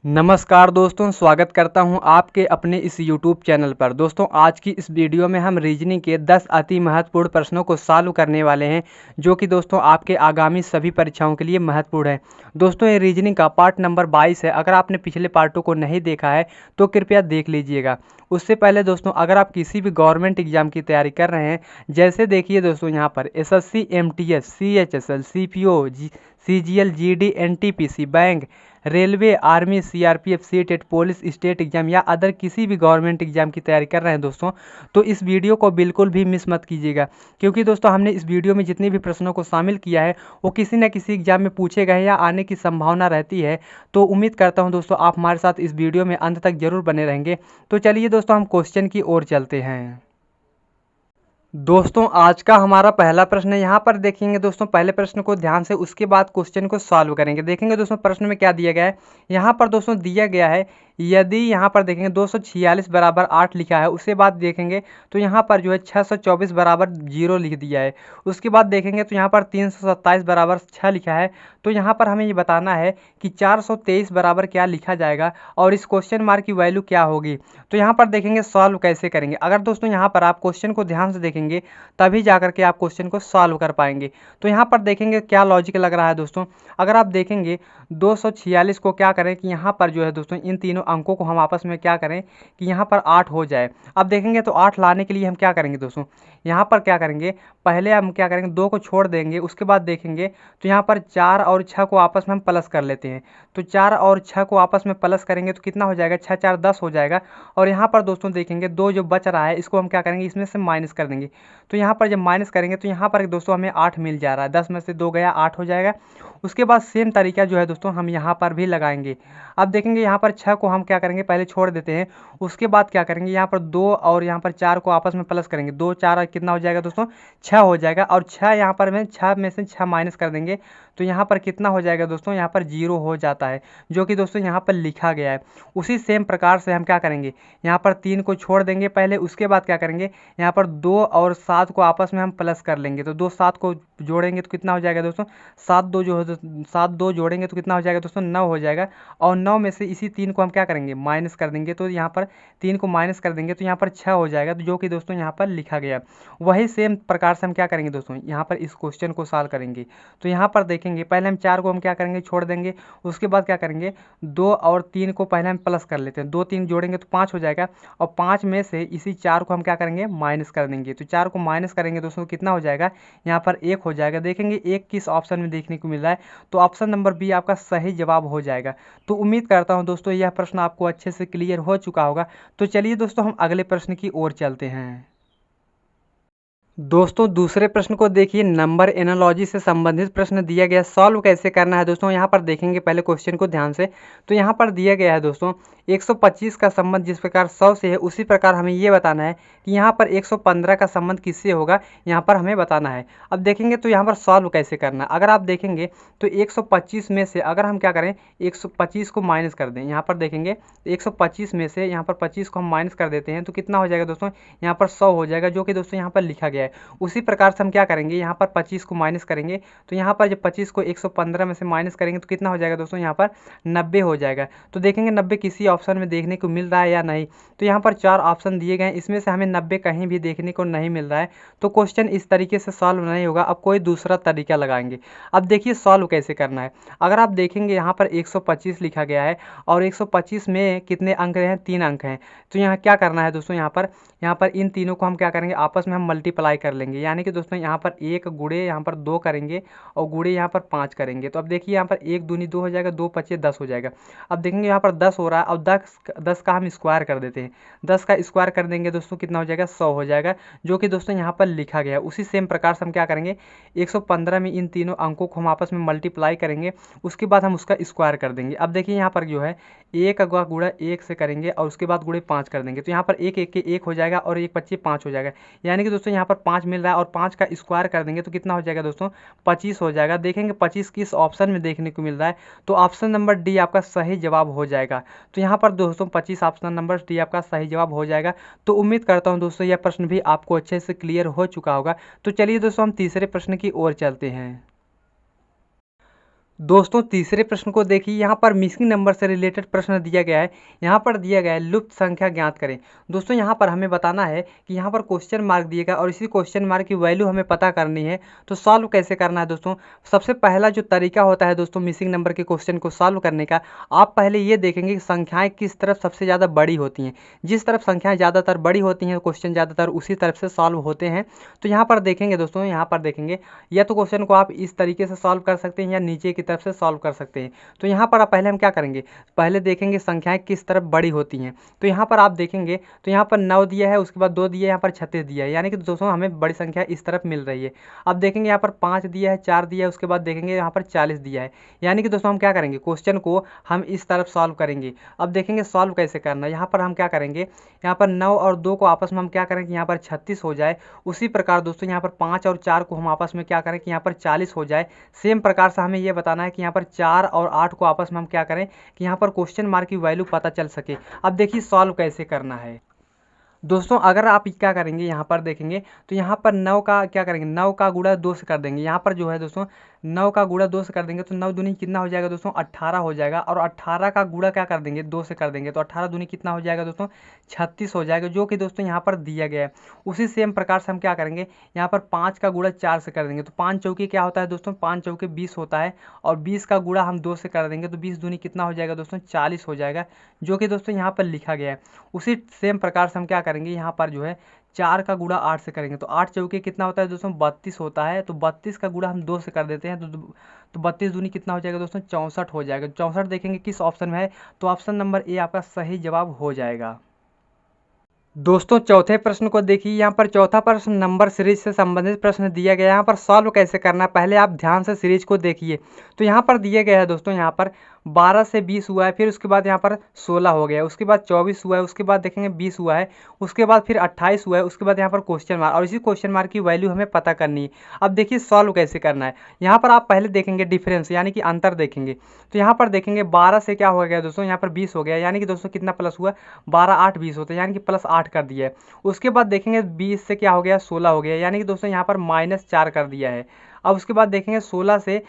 नमस्कार दोस्तों, स्वागत करता हूं आपके अपने इस YouTube चैनल पर। दोस्तों, आज की इस वीडियो में हम रीजनिंग के 10 अति महत्वपूर्ण प्रश्नों को सॉल्व करने वाले हैं, जो कि दोस्तों आपके आगामी सभी परीक्षाओं के लिए महत्वपूर्ण है। दोस्तों, ये रीजनिंग का पार्ट नंबर 22 है। अगर आपने पिछले पार्टों को नहीं देखा है तो कृपया देख लीजिएगा। उससे पहले दोस्तों, अगर आप किसी भी गवर्नमेंट एग्जाम की तैयारी कर रहे हैं, जैसे देखिए दोस्तों यहाँ पर SSC, MTS, CHSL, CPO, CGL, GD, NTPC, bank, railway, army, CRPF, CTET, police, state exam या अदर किसी भी गवर्नमेंट एग्जाम की तैयारी कर रहे हैं दोस्तों, तो इस वीडियो को बिल्कुल भी मिस मत कीजिएगा। क्योंकि दोस्तों हमने इस वीडियो में जितने भी प्रश्नों को शामिल किया है वो किसी न किसी एग्जाम में पूछे गए या आने की संभावना रहती है। तो उम्मीद करता हूं दोस्तों आप हमारे साथ इस वीडियो में अंत तक जरूर बने रहेंगे। तो चलिए दोस्तों हम क्वेश्चन की ओर चलते हैं। दोस्तों, आज का हमारा पहला प्रश्न है। यहाँ पर देखेंगे दोस्तों पहले प्रश्न को ध्यान से, उसके बाद क्वेश्चन को सॉल्व करेंगे। देखेंगे दोस्तों प्रश्न में क्या दिया गया है। यहाँ पर दोस्तों दिया गया है, यदि यहाँ पर देखेंगे 246 बराबर 8 लिखा है, उसके बाद देखेंगे तो यहाँ पर जो है 624 बराबर 0 लिख दिया है। उसके बाद देखेंगे तो यहाँ पर 327 बराबर 6 लिखा है। तो यहाँ पर हमें ये बताना है कि 423 बराबर क्या लिखा जाएगा और इस क्वेश्चन मार्क की वैल्यू क्या होगी। तो यहाँ पर देखेंगे सॉल्व कैसे करेंगे। अगर दोस्तों यहाँ पर आप क्वेश्चन को ध्यान से देखेंगे तभी जाकर के आप क्वेश्चन को सॉल्व कर पाएंगे। तो यहाँ पर देखेंगे क्या लॉजिक लग रहा है दोस्तों। अगर आप देखेंगे 246 को क्या करें कि यहाँ पर जो है दोस्तों इन तीनों अंकों को हम आपस में क्या करें कि यहाँ पर 8 हो जाए। अब देखेंगे तो 8 लाने के लिए हम क्या करेंगे दोस्तों, यहाँ पर क्या करेंगे, पहले हम क्या करेंगे 2 को छोड़ देंगे। उसके बाद देखेंगे तो यहाँ पर 4 और 6 को आपस में हम प्लस कर लेते हैं। तो 4 और 6 को आपस में प्लस करेंगे तो कितना हो जाएगा, 6 4 10 हो जाएगा। और यहाँ पर दोस्तों देखेंगे 2 जो बच रहा है इसको हम क्या करेंगे, इसमें से माइनस कर देंगे। तो यहाँ पर जब माइनस करेंगे तो यहाँ पर दोस्तों हमें 8 मिल जा रहा है। 10 में से 2 गया, 8 हो जाएगा। उसके बाद सेम तरीका जो है दोस्तों हम यहाँ पर भी लगाएंगे। अब देखेंगे यहाँ पर 6 को हम क्या करेंगे, पहले छोड़ देते हैं। उसके बाद क्या करेंगे, यहाँ पर 2 और यहाँ पर 4 को आपस में प्लस करेंगे। 2 4 कितना हो जाएगा दोस्तों, 6 हो जाएगा। और 6 यहाँ पर में 6 में से 6 माइनस कर देंगे तो यहाँ पर कितना हो जाएगा दोस्तों, यहाँ पर 0 हो जाता है, जो कि दोस्तों यहाँ पर लिखा गया है। उसी सेम प्रकार से हम क्या करेंगे, यहाँ पर 3 को छोड़ देंगे पहले। उसके बाद क्या करेंगे, यहाँ पर 2 और 7 को आपस में हम प्लस कर लेंगे। तो 2 7 को जोड़ेंगे तो कितना हो जाएगा दोस्तों, 7 2 जो है 7 2 जोड़ेंगे तो कितना हो जाएगा दोस्तों, 9 हो जाएगा। और 9 में से इसी 3 को हम क्या करेंगे, माइनस कर देंगे। तो यहाँ पर 3 को माइनस कर देंगे तो यहाँ पर 6 हो जाएगा, तो जो कि दोस्तों यहाँ पर लिखा गया। वही सेम प्रकार से हम क्या करेंगे दोस्तों, यहाँ पर इस क्वेश्चन को सॉल्व करेंगे। तो यहाँ पर देखेंगे पहले हम 4 को हम क्या करेंगे, छोड़ देंगे। उसके बाद क्या करेंगे, 2 और 3 को पहले हम प्लस कर लेते हैं। 2 3 जोड़ेंगे तो 5 हो जाएगा। और 5 में से इसी 4 को हम क्या करेंगे, माइनस कर देंगे। तो 4 को माइनस करेंगे दोस्तों कितना हो जाएगा, यहाँ पर 1 हो जाएगा। देखेंगे 1 किस ऑप्शन में देखने को मिल रहा है, तो ऑप्शन नंबर बी आपका सही जवाब हो जाएगा। तो उम्मीद करता हूँ दोस्तों यह प्रश्न आपको अच्छे से क्लियर हो चुका होगा। तो चलिए दोस्तों हम अगले प्रश्न की ओर चलते हैं। दोस्तों दूसरे प्रश्न को देखिए, नंबर एनालॉजी से संबंधित प्रश्न दिया गया। सॉल्व कैसे करना है दोस्तों, यहाँ पर देखेंगे पहले क्वेश्चन को ध्यान से। तो यहाँ पर दिया गया है दोस्तों 125 का संबंध जिस प्रकार 100 से है, उसी प्रकार हमें ये बताना है कि यहाँ पर 115 का संबंध किससे होगा, यहाँ पर हमें बताना है। अब देखेंगे तो यहाँ पर सॉल्व कैसे करना है। अगर आप देखेंगे तो 125 में से अगर हम क्या करें, 125 को माइनस कर दें। यहाँ पर देखेंगे 125 में से यहाँ पर 25 को हम माइनस कर देते हैं तो कितना हो जाएगा दोस्तों, यहाँ पर 100 हो जाएगा, जो कि दोस्तों यहाँ पर लिखा गया है। उसी प्रकार से हम क्या करेंगे, यहाँ पर 25 को माइनस करेंगे। तो यहाँ पर जब 25 को 115 में से माइनस करेंगे तो कितना हो जाएगा दोस्तों, यहाँ पर 90 हो जाएगा। तो देखेंगे 90 किसी ऑप्शन में देखने को मिल रहा है या नहीं। तो यहाँ पर 4 ऑप्शन दिए गए हैं, इसमें से हमें 90 कहीं भी देखने को नहीं मिल रहा है। तो क्वेश्चन इस तरीके से सॉल्व नहीं होगा। अब कोई दूसरा तरीका लगाएंगे। अब देखिए सॉल्व कैसे करना है। अगर आप देखेंगे यहाँ पर 125 लिखा गया है और 125 में कितने अंक हैं, 3 अंक हैं। तो यहाँ क्या करना है दोस्तों, यहाँ पर इन तीनों को हम क्या करेंगे, आपस में हम मल्टीप्लाई कर लेंगे। यानी कि दोस्तों यहाँ पर 1 गुणे यहाँ पर 2 करेंगे और गुणे यहाँ पर 5 करेंगे। तो अब देखिए यहाँ पर 1 दूनी 2 हो जाएगा, 2 पचे 10 हो जाएगा। अब देखेंगे यहाँ पर 10 हो रहा है और 10 का हम स्क्वायर कर देते हैं। 10 का स्क्वायर कर देंगे दोस्तों कितना हो जाएगा, 100 हो जाएगा, जो कि दोस्तों यहाँ पर लिखा गया है। उसी सेम प्रकार से हम क्या करेंगे, 115 में इन तीनों अंकों को हम आपस में मल्टीप्लाई करेंगे। उसके बाद हम उसका स्क्वायर कर देंगे। अब देखिए यहाँ पर जो है 1 का गुणा 1 से करेंगे और उसके बाद गुणे 5 कर देंगे। तो यहाँ पर 1 1 के 1 हो जाएगा और 1 25 5 हो जाएगा। यानी कि दोस्तों यहाँ पर 5 मिल रहा है और 5 का स्क्वायर कर देंगे तो कितना हो जाएगा दोस्तों, 25 हो जाएगा। देखेंगे 25 किस ऑप्शन में देखने को मिल रहा है, तो ऑप्शन नंबर डी आपका सही जवाब हो जाएगा। तो यहाँ पर दोस्तों 25 ऑप्शन नंबर डी आपका सही जवाब हो जाएगा। तो उम्मीद करता हूँ दोस्तों यह प्रश्न भी आपको अच्छे से क्लियर हो चुका होगा। तो चलिए दोस्तों हम तीसरे प्रश्न की ओर चलते हैं। दोस्तों तीसरे प्रश्न को देखिए, यहाँ पर मिसिंग नंबर से रिलेटेड प्रश्न दिया गया है। यहाँ पर दिया गया है लुप्त संख्या ज्ञात करें। दोस्तों यहाँ पर हमें बताना है कि यहाँ पर क्वेश्चन मार्क दिएगा और इसी क्वेश्चन मार्क की वैल्यू हमें पता करनी है। तो सॉल्व कैसे करना है दोस्तों, सबसे पहला जो तरीका होता है दोस्तों मिसिंग नंबर के क्वेश्चन को सॉल्व करने का, आप पहले ये देखेंगे कि संख्याएँ किस तरफ सबसे ज़्यादा बड़ी होती हैं। जिस तरफ संख्याएँ ज़्यादातर बड़ी होती हैं क्वेश्चन ज़्यादातर उसी तरफ से सॉल्व होते हैं। तो यहाँ पर देखेंगे दोस्तों, यहाँ पर देखेंगे या तो क्वेश्चन को आप इस तरीके से सॉल्व कर सकते हैं या नीचे की तरफ से सॉल्व कर सकते हैं। तो यहाँ पर पहले हम क्या करेंगे, पहले देखेंगे संख्याएं किस तरफ बड़ी होती हैं। तो यहाँ पर आप देखेंगे तो यहाँ पर 9 दिया है, उसके बाद 2 दिया है, यहाँ पर 36 दिया है, यानी कि दोस्तों हमें बड़ी संख्या इस तरफ मिल रही है। अब देखेंगे यहाँ पर 5 दिया है, 4 दिया है, उसके बाद देखेंगे यहाँ पर 40 दिया है, यानी कि दोस्तों हम क्या करेंगे, क्वेश्चन को हम इस तरफ सॉल्व करेंगे। अब देखेंगे सॉल्व कैसे करना है। यहाँ पर हम क्या करेंगे, यहाँ पर 9 और 2 को आपस में हम क्या करें कि यहाँ पर 36 हो जाए। उसी प्रकार दोस्तों यहाँ पर 5 और 4 को हम आपस में क्या करें कि यहाँ पर 40 हो जाए। सेम प्रकार से हमें ये बताना है कि यहाँ पर 4 और 8 को आपस में हम क्या करें कि यहाँ पर क्वेश्चन मार्क की वैल्यू पता चल सके। अब देखिए सॉल्व कैसे करना है। दोस्तों अगर आप क्या करेंगे, यहाँ पर देखेंगे तो यहाँ पर 9 का क्या करेंगे, 9 का गुणा 2 से कर देंगे। यहाँ पर जो है दोस्तों 9 का गुणा 2 से कर देंगे तो 9 दूनी कितना हो जाएगा दोस्तों, 18 हो जाएगा। और 18 का गुणा क्या कर देंगे, 2 से कर देंगे तो 18 दूनी कितना हो जाएगा दोस्तों, 36 हो जाएगा, जो कि दोस्तों यहाँ पर दिया गया है। उसी सेम प्रकार से हम क्या करेंगे, यहाँ पर 5 का गुणा 4 से कर देंगे तो 5 चौके क्या होता है दोस्तों, 5 चौके 20 होता है। और 20 का गुणा हम 2 से कर देंगे तो 20 दूनी कितना हो जाएगा दोस्तों, 40 हो जाएगा, जो कि दोस्तों यहाँ पर लिखा गया है। उसी सेम प्रकार से हम क्या करेंगे, यहाँ पर जो है 4 का गुणा 8 से करेंगे तो 8 चौके कितना होता है दोस्तों, 32 होता है। तो 32 का गुणा हम 2 से कर देते हैं तो 32 दूनी कितना हो जाएगा दोस्तों, 64 हो जाएगा। 64 देखेंगे किस ऑप्शन में है, तो ऑप्शन नंबर ए आपका सही जवाब हो जाएगा। दोस्तों चौथे प्रश्न को देखिए, यहाँ पर चौथा प्रश्न नंबर सीरीज से संबंधित प्रश्न दिया गया है। यहाँ पर सॉल्व कैसे करना है, पहले आप ध्यान से सीरीज को देखिए। तो यहाँ पर दिया गया है दोस्तों, यहाँ पर 12 से 20 हुआ है, फिर उसके बाद यहाँ पर 16 हो गया, उसके बाद 24 हुआ है, उसके बाद देखेंगे 20 हुआ है, उसके बाद फिर 28 हुआ है, उसके बाद यहाँ पर क्वेश्चन मार्क, और इसी क्वेश्चन मार्क की वैल्यू हमें पता करनी है। अब देखिए सॉल्व कैसे करना है। यहाँ पर आप पहले देखेंगे डिफरेंस यानी कि अंतर देखेंगे। तो यहाँ पर देखेंगे 12 से क्या हो गया दोस्तों, यहाँ पर 20 हो गया, यानी कि दोस्तों कितना प्लस हुआ, 12 8 20 होता है, यानी कि प्लस 8 कर दिया है। उसके बाद देखेंगे 20 से क्या हो गया, 16 हो गया, यानी कि दोस्तों यहाँ पर -4 कर दिया है। अब उसके बाद देखेंगे 16 से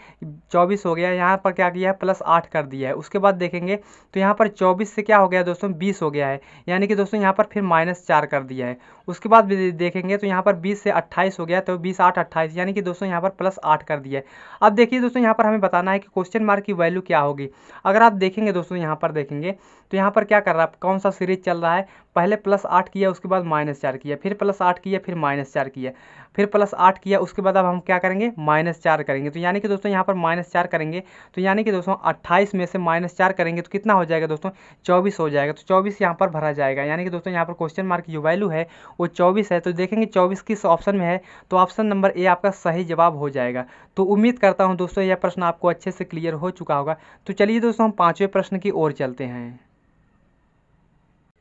24 हो गया, यहाँ पर क्या किया है, +8 कर दिया है। उसके बाद देखेंगे तो यहाँ पर 24 से क्या हो गया दोस्तों, 20 हो गया है, यानी कि दोस्तों यहाँ पर फिर -4 कर दिया है। उसके बाद देखेंगे तो यहाँ पर 20 से 28 हो गया, तो 20 8 28, यानी कि दोस्तों यहाँ पर +8 कर दिया है। अब देखिए दोस्तों यहाँ पर हमें बताना है कि क्वेश्चन मार्क की वैल्यू क्या होगी। अगर आप देखेंगे दोस्तों, यहाँ पर देखेंगे तो यहाँ पर क्या कर रहा है, कौन सा सीरीज चल रहा है, पहले +8 किया, उसके बाद -4 किया, फिर +8 किया, फिर -4 किया, फिर +8 किया, उसके बाद अब हम क्या करेंगे, -4 करेंगे। तो यानी कि दोस्तों यहाँ पर -4 करेंगे, तो यानी कि दोस्तों 28 में से -4 करेंगे तो कितना हो जाएगा दोस्तों, 24 हो जाएगा। तो 24 यहाँ पर भरा जाएगा, यानी कि दोस्तों यहाँ पर क्वेश्चन मार्क की जो वैल्यू है वो 24 है। तो देखेंगे 24 किस ऑप्शन में है, तो ऑप्शन नंबर ए आपका सही जवाब हो जाएगा। तो उम्मीद करता हूँ दोस्तों यह प्रश्न आपको अच्छे से क्लियर हो चुका होगा। तो चलिए दोस्तों हम 5वें प्रश्न की ओर चलते हैं।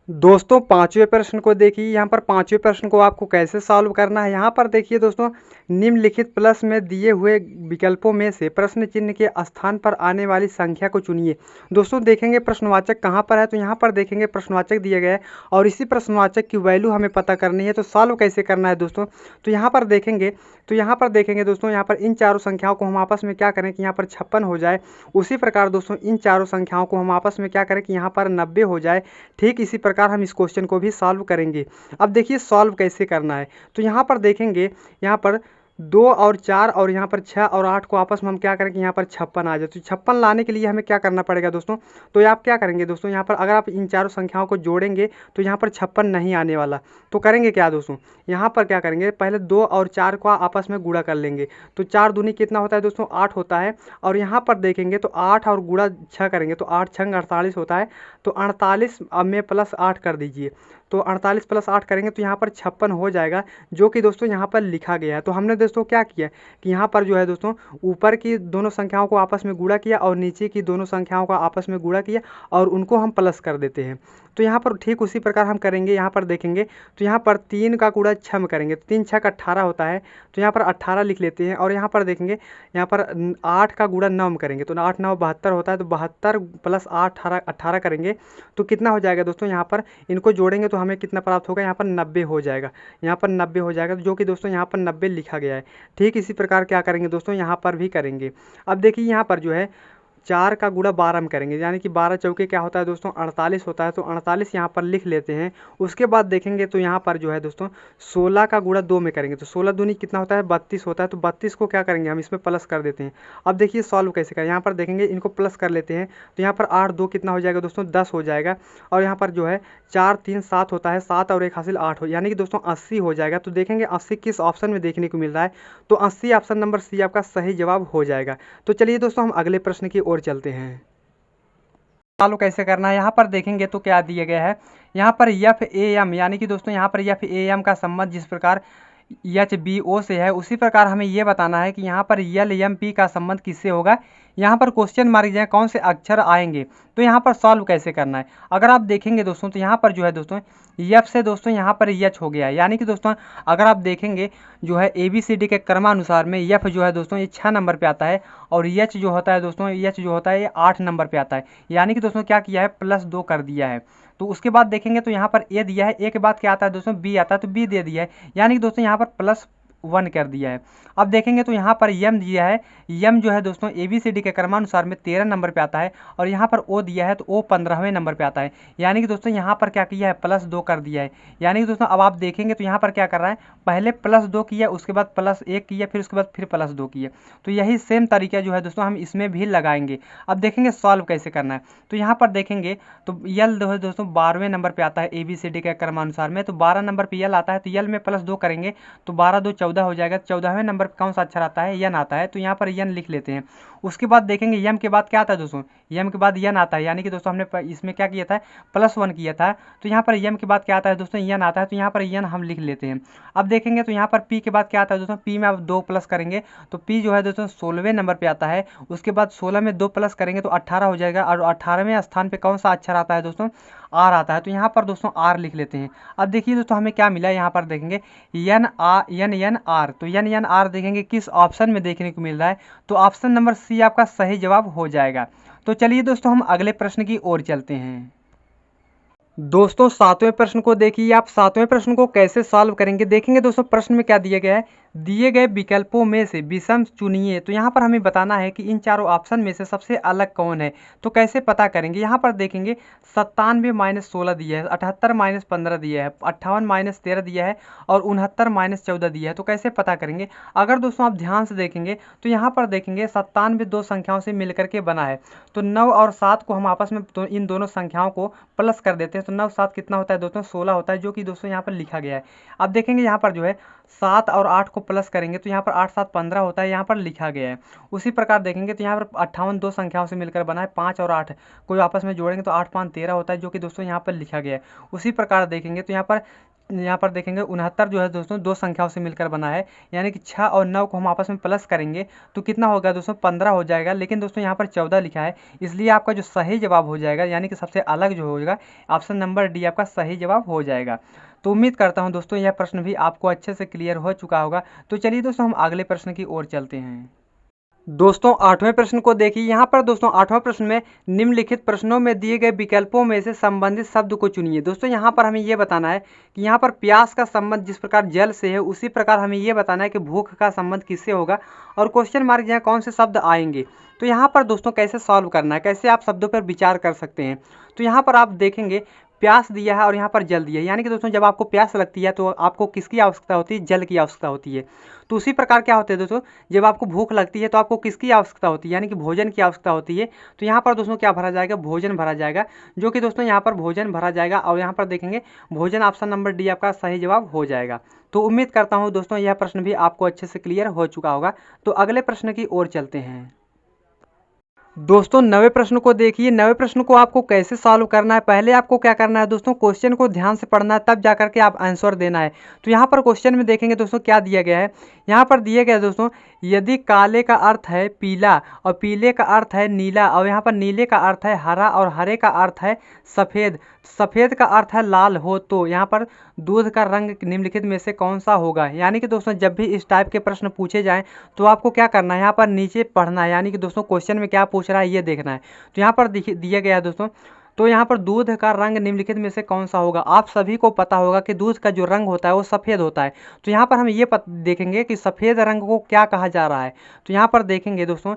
दोस्तों 5वें प्रश्न को देखिए, यहाँ पर 5वें प्रश्न को आपको कैसे सॉल्व करना है। यहाँ पर देखिए दोस्तों, निम्नलिखित प्लस में दिए हुए विकल्पों में से प्रश्न चिन्ह के स्थान पर आने वाली संख्या को चुनिए। दोस्तों देखेंगे प्रश्नवाचक कहाँ पर है, तो यहाँ पर देखेंगे प्रश्नवाचक दिया गया है और इसी प्रश्नवाचक की वैल्यू हमें पता करनी है। तो सॉल्व कैसे करना है दोस्तों, तो यहाँ पर देखेंगे दोस्तों, यहाँ पर इन चारों संख्याओं को हम आपस में क्या करें कि यहाँ पर 56 हो जाए। उसी प्रकार दोस्तों इन चारों संख्याओं को हम आपस में क्या करें कि यहाँ पर 90 हो जाए। ठीक इसी प्रकार हम इस क्वेश्चन को भी सॉल्व करेंगे। अब देखिए सॉल्व कैसे करना है। तो यहाँ पर देखेंगे, यहाँ पर 2 और 4 और यहाँ पर 6 और 8 को आपस में हम क्या करें कि यहाँ पर 56 आ जाए। तो 56 लाने के लिए हमें क्या करना पड़ेगा दोस्तों, तो आप क्या करेंगे दोस्तों, यहाँ पर अगर आप इन चारों संख्याओं को जोड़ेंगे तो यहाँ पर 56 नहीं आने वाला। तो करेंगे क्या दोस्तों, यहाँ पर क्या करेंगे, पहले 2 और 4 को आपस में गुणा कर लेंगे। तो 4 दूनी कितना होता है दोस्तों, 8 होता है। और यहाँ पर देखेंगे तो 8 और गुणा 6 करेंगे तो 8 6 48 होता है। तो 48 में +8 कर दीजिए, तो 48 + 8 करेंगे तो यहाँ पर 56 हो जाएगा, जो कि दोस्तों यहाँ पर लिखा गया है। तो हमने दोस्तों क्या किया कि यहाँ पर जो है दोस्तों ऊपर की दोनों संख्याओं को आपस में गुणा किया और नीचे की दोनों संख्याओं का आपस में गुणा किया और उनको हम प्लस कर देते हैं। तो यहाँ पर ठीक उसी प्रकार हम करेंगे। यहाँ पर देखेंगे तो यहाँ पर 3 का गुणा 6 में करेंगे तो 3 6 18 होता है, तो यहाँ पर 18 लिख लेते हैं। और यहाँ पर देखेंगे, यहाँ पर 8 का गुणा 9 में करेंगे तो 8 9 72 होता है, तो 72 + 8 18 करेंगे तो कितना हो जाएगा दोस्तों, यहाँ पर इनको जोड़ेंगे तो हमें कितना प्राप्त होगा, यहाँ पर 90 हो जाएगा, यहाँ पर 90 हो जाएगा, जो कि दोस्तों यहाँ पर 90 लिखा गया है। ठीक इसी प्रकार क्या करेंगे दोस्तों, यहाँ पर भी करेंगे। अब देखिए यहाँ पर जो है 4 का गुणा 12 में करेंगे, यानी कि 12 चौके क्या होता है दोस्तों 48 होता है, तो 48 यहाँ पर लिख लेते हैं। उसके बाद देखेंगे तो यहाँ पर जो है दोस्तों 16 का गुणा 2 में करेंगे, तो 16 दूनी कितना होता है 32 होता है, तो 32 को क्या करेंगे हम इसमें प्लस कर देते हैं। अब देखिए सॉल्व कैसे करें, यहाँ पर देखेंगे इनको प्लस कर लेते हैं, तो यहाँ पर 8 2 कितना हो जाएगा दोस्तों 10 हो जाएगा, और यहाँ पर जो है 4 3 7 होता है, 7 और 1 हासिल 8 हो, यानी कि दोस्तों 80 हो जाएगा। तो देखेंगे 80 किस ऑप्शन में देखने को मिल रहा है, तो 80 ऑप्शन नंबर सी आपका सही जवाब हो जाएगा। तो चलिए दोस्तों हम अगले प्रश्न की ओर चलते हैं। चालू कैसे करना है, यहाँ पर देखेंगे तो क्या दिया गया है, यहाँ पर एफ ए एम, यानी कि दोस्तों यहाँ पर एफ ए एम का संबंध जिस प्रकार एच बी ओ से है, उसी प्रकार हमें ये बताना है कि यहाँ पर एल एम पी का संबंध किससे होगा। यहाँ पर क्वेश्चन मार्क जो है कौन से अक्षर आएंगे, तो यहाँ पर सॉल्व कैसे करना है। अगर आप देखेंगे दोस्तों तो यहाँ पर जो है दोस्तों एफ से दोस्तों यहाँ पर एच हो गया है, यानी कि दोस्तों अगर आप देखेंगे जो है ए बी सी डी के क्रमानुसार में एफ जो है दोस्तों ये 6 नंबर पे आता है, और एच जो होता है दोस्तों एच जो होता है ये 8 नंबर पे आता है, यानी कि दोस्तों क्या किया है +2 कर दिया है। तो उसके बाद देखेंगे तो यहाँ पर ए दिया है, ए के बाद क्या आता है दोस्तों बी आता है, तो बी दे दिया है, यानी कि दोस्तों यहाँ पर +1 कर दिया है। अब देखेंगे तो यहाँ पर यम दिया है, यम जो है दोस्तों ए बी सी डी के क्रमानुसार में 13 नंबर पे आता है, और यहाँ पर ओ दिया है तो ओ 15वें नंबर पे आता है, यानी कि दोस्तों यहाँ पर क्या किया है +2 कर दिया है। यानी कि दोस्तों अब आप देखेंगे तो यहाँ पर क्या कर रहा है, पहले +2 किया, उसके बाद +1 किया, फिर उसके बाद फिर +2 किया, तो यही सेम तरीका जो है दोस्तों हम इसमें भी लगाएंगे। अब देखेंगे सॉल्व कैसे करना है, तो यहाँ पर देखेंगे तो यल जो है दोस्तों 12वें नंबर पे आता है ए बी सी डी के क्रमानुसार में, तो 12 नंबर पे यल आता है, तो यल में +2 करेंगे तो 12 2 14 हो जाएगा। 14वें नंबर पे कौन सा अक्षर आता है, यन आता है, तो यहाँ पर यन लिख लेते हैं। उसके बाद देखेंगे यम के बाद क्या आता है दोस्तों, यम के बाद यन आता है, यानी कि दोस्तों हमने इसमें क्या किया था +1 किया था, तो यहाँ पर यम के बाद क्या आता है दोस्तों यन आता है, तो यहाँ पर यन हम लिख लेते हैं। अब देखेंगे तो यहाँ पर पी के बाद क्या आता है दोस्तों, पी में अब 2 प्लस करेंगे, तो पी जो है दोस्तों 16वें नंबर पे आता है, उसके बाद 16 में 2 प्लस करेंगे तो 18 हो जाएगा, और 18वें स्थान पे कौन सा अक्षर आता है दोस्तों आर आता है, तो यहाँ पर दोस्तों आर लिख लेते हैं। अब देखिए दोस्तों हमें क्या मिला, यहाँ पर देखेंगे एन एन आर, तो एन आर देखेंगे किस ऑप्शन में देखने को मिल रहा है, तो ऑप्शन नंबर सी आपका सही जवाब हो जाएगा। तो चलिए दोस्तों हम अगले प्रश्न की ओर चलते हैं। दोस्तों 7वें प्रश्न को देखिए, आप 7वें प्रश्न को कैसे सॉल्व करेंगे। देखेंगे दोस्तों प्रश्न में क्या दिया गया है, दिए गए विकल्पों में से विषम चुनिए, तो यहाँ पर हमें बताना है कि इन चारों ऑप्शन में से सबसे अलग कौन है। तो कैसे पता करेंगे, यहाँ पर देखेंगे 97 - 16 दिया है, 78 - 15 दिया है, 58 - 13 दिया है, और 69 - 14 दिया है। तो कैसे पता करेंगे, अगर दोस्तों आप ध्यान से देखेंगे तो यहाँ पर देखेंगे 97 दो संख्याओं से मिलकर के बना है, तो 9 और 7 को हम आपस में तो इन दोनों संख्याओं को प्लस कर देते हैं, तो 9 7 कितना होता है दोस्तों 16 होता है, जो कि दोस्तों यहाँ पर लिखा गया है। अब देखेंगे यहाँ पर जो है 7 और 8 को प्लस करेंगे तो यहाँ पर 8 7 15 होता है, यहाँ पर लिखा गया है। उसी प्रकार देखेंगे तो यहाँ पर 58 दो संख्याओं से मिलकर बना है, 5 और 8 कोई आपस में जोड़ेंगे तो 8 5 13 होता है, जो कि दोस्तों यहाँ पर लिखा गया है। उसी प्रकार देखेंगे तो यहाँ पर देखेंगे 69 जो है दोस्तों दो संख्याओं से मिलकर बना है, यानी कि 6 और 9 को हम आपस में प्लस करेंगे तो कितना होगा दोस्तों 15 हो जाएगा, लेकिन दोस्तों यहाँ पर 14 लिखा है, इसलिए आपका जो सही जवाब हो जाएगा यानी कि सबसे अलग जो होगा ऑप्शन नंबर डी आपका सही जवाब हो जाएगा। तो उम्मीद करता हूँ दोस्तों यह प्रश्न भी आपको अच्छे से क्लियर हो चुका होगा। तो चलिए दोस्तों हम अगले प्रश्न की ओर चलते हैं। दोस्तों 8वें प्रश्न को देखिए, यहाँ पर दोस्तों 8वां प्रश्न में निम्नलिखित प्रश्नों में दिए गए विकल्पों में से संबंधित शब्द को चुनिए। दोस्तों यहाँ पर हमें ये बताना है कि यहाँ पर प्यास का संबंध जिस प्रकार जल से है, उसी प्रकार हमें ये बताना है कि भूख का संबंध किससे होगा, और क्वेश्चन मार्क यहाँ कौन से शब्द आएंगे। तो यहाँ पर दोस्तों कैसे सॉल्व करना है, कैसे आप शब्दों पर विचार कर सकते हैं। तो यहाँ पर आप देखेंगे प्यास दिया है और यहाँ पर जल दिया है, यानी कि दोस्तों जब आपको प्यास लगती है तो आपको किसकी आवश्यकता होती है, जल की आवश्यकता होती है। तो उसी प्रकार क्या होता है दोस्तों, जब आपको भूख लगती है तो आपको किसकी आवश्यकता होती है, यानी कि भोजन की आवश्यकता होती है। तो यहाँ पर दोस्तों क्या भरा जाएगा, भोजन भरा जाएगा, जो कि दोस्तों यहाँ पर भोजन भरा जाएगा, और यहाँ पर देखेंगे भोजन ऑप्शन नंबर डी आपका सही जवाब हो जाएगा। तो उम्मीद करता हूँ दोस्तों यह प्रश्न भी आपको अच्छे से क्लियर हो चुका होगा। तो अगले प्रश्न की ओर चलते हैं। दोस्तों 9वें प्रश्न को देखिए, 9वें प्रश्न को आपको कैसे सॉल्व करना है। पहले आपको क्या करना है दोस्तों, क्वेश्चन को ध्यान से पढ़ना है, तब जाकर के आप आंसर देना है। तो यहाँ पर क्वेश्चन में देखेंगे दोस्तों क्या दिया गया है, यहाँ पर दिया गया है दोस्तों यदि काले का अर्थ है पीला और पीले का अर्थ है नीला, और यहाँ पर नीले का अर्थ है हरा और हरे का अर्थ है सफ़ेद, सफ़ेद का अर्थ है लाल हो, तो यहाँ पर दूध का रंग निम्नलिखित में से कौन सा होगा। यानी कि दोस्तों जब भी इस टाइप के प्रश्न पूछे जाएं तो आपको क्या करना है, यहाँ पर नीचे पढ़ना है, यानी कि दोस्तों क्वेश्चन में क्या पूछ रहा है ये देखना है। तो यहाँ पर दिया गया है दोस्तों तो यहाँ पर दूध का रंग निम्नलिखित में से कौन सा होगा। आप सभी को पता होगा कि दूध का जो रंग होता है वो सफ़ेद होता है। तो यहाँ पर हम ये देखेंगे कि सफ़ेद रंग को क्या कहा जा रहा है। तो यहाँ पर देखेंगे दोस्तों,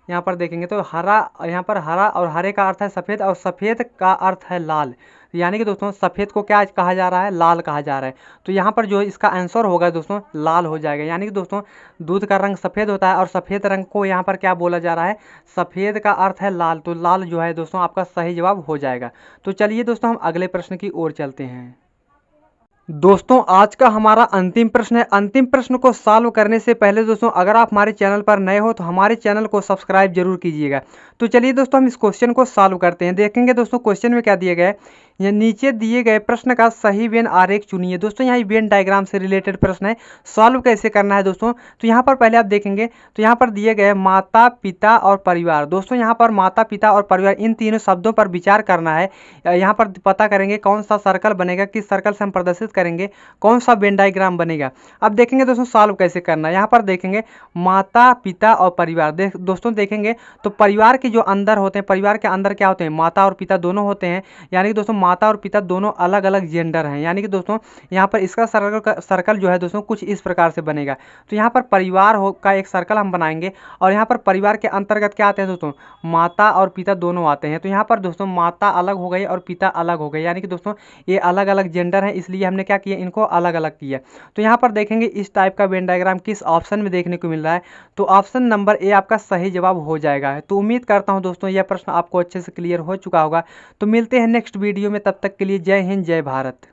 यहाँ पर देखेंगे तो हरा, यहाँ पर हरा और हरे का अर्थ है सफ़ेद और सफ़ेद का अर्थ है लाल। यानी कि दोस्तों सफ़ेद को क्या कहा जा रहा है, लाल कहा जा रहा है। तो यहाँ पर जो इसका आंसर होगा दोस्तों लाल हो जाएगा। यानी कि दोस्तों दूध का रंग सफ़ेद होता है और सफ़ेद रंग को यहाँ पर क्या बोला जा रहा है, सफ़ेद का अर्थ है लाल, तो लाल जो है दोस्तों आपका सही जवाब हो जाएगा। तो चलिए दोस्तों हम अगले प्रश्न की ओर चलते हैं। दोस्तों आज का हमारा अंतिम प्रश्न है। अंतिम प्रश्न को सॉल्व करने से पहले दोस्तों अगर आप हमारे चैनल पर नए हो तो हमारे चैनल को सब्सक्राइब जरूर कीजिएगा। तो चलिए दोस्तों हम इस क्वेश्चन को सॉल्व करते हैं। देखेंगे दोस्तों क्वेश्चन में क्या दिया गया है। यह नीचे दिए गए प्रश्न का सही वेन आरेख चुनिए। दोस्तों यहाँ वेन डायग्राम से रिलेटेड प्रश्न है, सॉल्व कैसे करना है दोस्तों। तो यहाँ पर पहले आप देखेंगे तो यहाँ पर दिए गए माता पिता और परिवार। दोस्तों यहाँ पर माता पिता और परिवार इन तीनों शब्दों पर विचार करना है। यहाँ पर पता करेंगे कौन सा सर्कल बनेगा, किस सर्कल से हम प्रदर्शित करेंगे, कौन सा वेन डायग्राम बनेगा। अब देखेंगे दोस्तों सॉल्व कैसे करना है। यहाँ पर देखेंगे माता पिता और परिवार, दोस्तों देखेंगे तो परिवार के जो अंदर होते हैं, परिवार के अंदर क्या होते हैं, माता और पिता दोनों होते हैं। यानी कि दोस्तों माता और पिता दोनों अलग अलग जेंडर हैं। यानी कि दोस्तों यहाँ पर इसका सर्कल जो है दोस्तों कुछ इस प्रकार से बनेगा। तो यहाँ पर परिवार का एक सर्कल हम बनाएंगे और यहाँ पर परिवार के अंतर्गत क्या आते हैं दोस्तों, माता और पिता दोनों आते हैं। तो यहाँ पर दोस्तों माता अलग हो गई और पिता अलग हो गए। यानी कि दोस्तों ये अलग अलग जेंडर है, इसलिए हमने क्या किया, इनको अलग अलग किया। तो यहाँ पर देखेंगे इस टाइप का वेन डायग्राम किस ऑप्शन में देखने को मिल रहा है। तो ऑप्शन नंबर ए आपका सही जवाब हो जाएगा। तो उम्मीद करता हूँ दोस्तों यह प्रश्न आपको अच्छे से क्लियर हो चुका होगा। तो मिलते हैं नेक्स्ट वीडियो में, तब तक के लिए जय हिंद जय भारत।